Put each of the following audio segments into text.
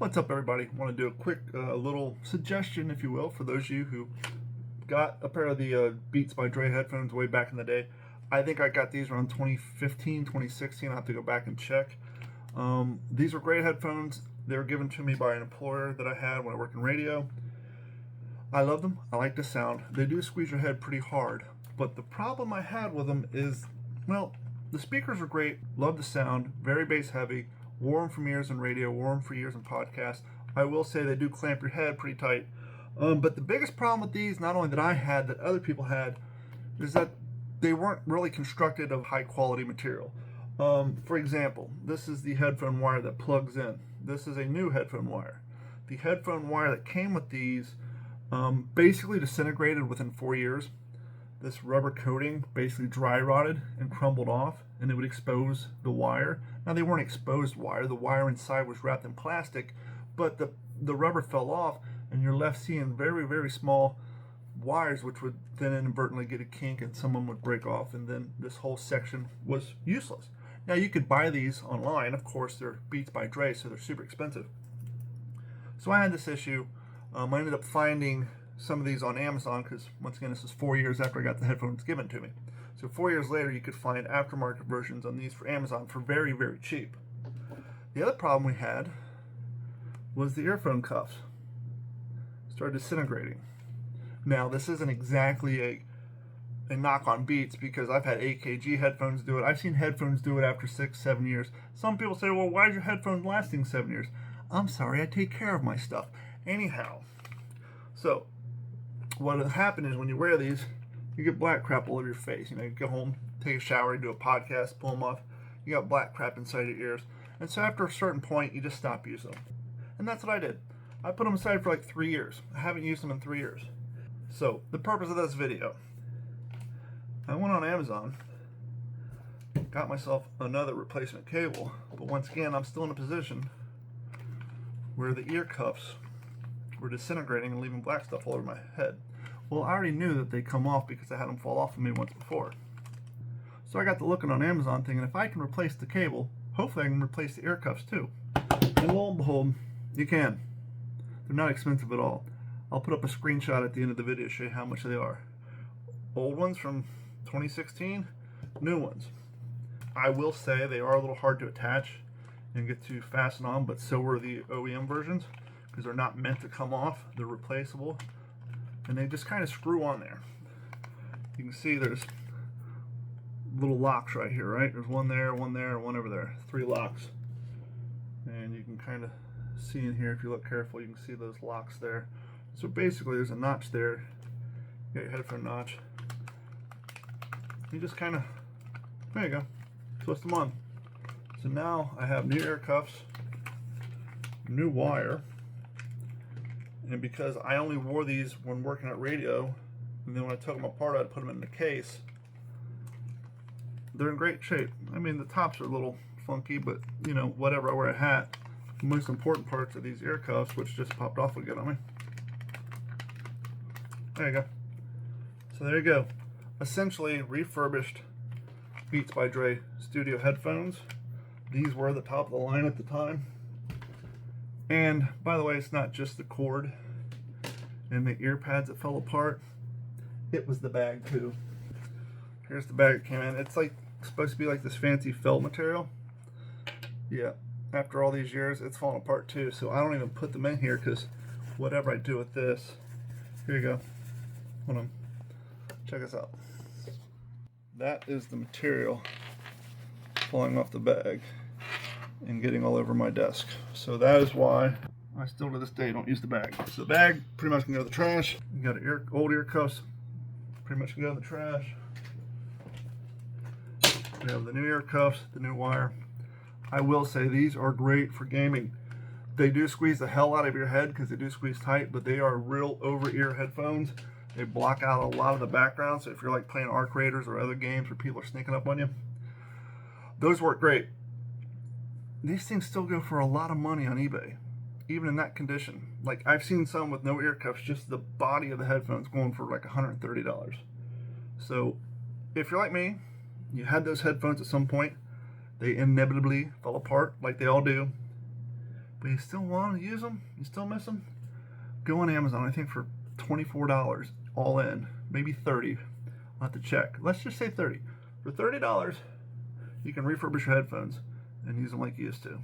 What's up, everybody? I want to do a quick little suggestion, if you will, for those of you who got a pair of the Beats by Dre headphones way back in the day. I think I got these around 2015, 2016. I'll have to go back and check. These were great headphones. They were given to me by an employer that I had when I worked in radio. I love them. I like the sound. They do squeeze your head pretty hard. But the problem I had with them is, well, the speakers were great. Love the sound. Very bass heavy. Wore them for years in radio, wore them for years in podcasts. I will say they do clamp your head pretty tight. But the biggest problem with these, not only that I had, that other people had, is that they weren't really constructed of high quality material. For example, this is the headphone wire that plugs in. This is a new headphone wire. The headphone wire that came with these basically disintegrated within 4 years. This rubber coating basically dry rotted and crumbled off, and it would expose the wire. Now, they weren't exposed wire. The wire inside was wrapped in plastic, but the rubber fell off, and you're left seeing very, very small wires, which would then inadvertently get a kink, and some of them would break off, and then this whole section was useless. Now, you could buy these online. Of course, they're Beats by Dre, so they're super expensive. So I had this issue. I ended up finding some of these on Amazon because, once again, this is 4 years after I got the headphones given to me. So 4 years later, you could find aftermarket versions on these for Amazon for very, very cheap. The other problem we had was the earphone cuffs started disintegrating. Now, this isn't exactly a knock on Beats, because I've had AKG headphones do it. I've seen headphones do it after 6, 7 years. Some people say, well, why is your headphones lasting 7 years? I'm sorry, I take care of my stuff. Anyhow, so what will happen is when you wear these, you get black crap all over your face. You know, you go home, take a shower, you do a podcast, pull them off, you got black crap inside your ears. And so after a certain point, you just stop using them. And that's what I did. I put them aside for like 3 years. I haven't used them in 3 years. So the purpose of this video, I went on Amazon, got myself another replacement cable, but once again, I'm still in a position where the ear cuffs were disintegrating and leaving black stuff all over my head. Well, I already knew that they come off because I had them fall off of me once before. So I got to looking on Amazon thinking, if I can replace the cable, hopefully I can replace the ear cuffs too. And lo and behold, you can. They're not expensive at all. I'll put up a screenshot at the end of the video to show you how much they are. Old ones from 2016, new ones. I will say they are a little hard to attach and get to fasten on, but so are the OEM versions, because they're not meant to come off. They're replaceable, and they just kind of screw on there. You can see there's little locks right here, right? There's one there, and one over there. 3 locks. And you can kind of see in here, if you look careful, you can see those locks there. So basically there's a notch there. You got your headphone notch. You just kind of, there you go, twist them on. So now I have new ear cuffs, new wire, and because I only wore these when working at radio, and then when I took them apart, I'd put them in the case, they're in great shape. I mean, the tops are a little funky, but you know, whatever, I wear a hat. The most important parts are these ear cuffs, which just popped off again on me. There you go. So there you go. Essentially refurbished Beats by Dre Studio headphones. These were the top of the line at the time. And by the way, it's not just the cord and the ear pads that fell apart. It was the bag too. Here's the bag it came in. It's like supposed to be like this fancy felt material. Yeah, after all these years, it's falling apart too. So I don't even put them in here, because whatever I do with this, here you go. Hold on. Check this out. That is the material falling off the bag and getting all over my desk. So that is why I still to this day don't use the bag. So the bag pretty much can go in the trash. You got old ear cuffs, pretty much can go in the trash. We have the new ear cuffs, the new wire. I will say these are great for gaming. They do squeeze the hell out of your head because they do squeeze tight, but they are real over-ear headphones. They block out a lot of the background, so if you're like playing Arc Raiders or other games where people are sneaking up on you, those work great. These things still go for a lot of money on eBay, even in that condition. Like, I've seen some with no ear cuffs, just the body of the headphones, going for like $130. So if you're like me, you had those headphones at some point, they inevitably fell apart like they all do. but you still want to use them, you still miss them, go on Amazon. I think for $24 all in, maybe 30. I'll have to check. Let's just say 30. For $30, you can refurbish your headphones and use them like you used to.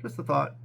Just a thought.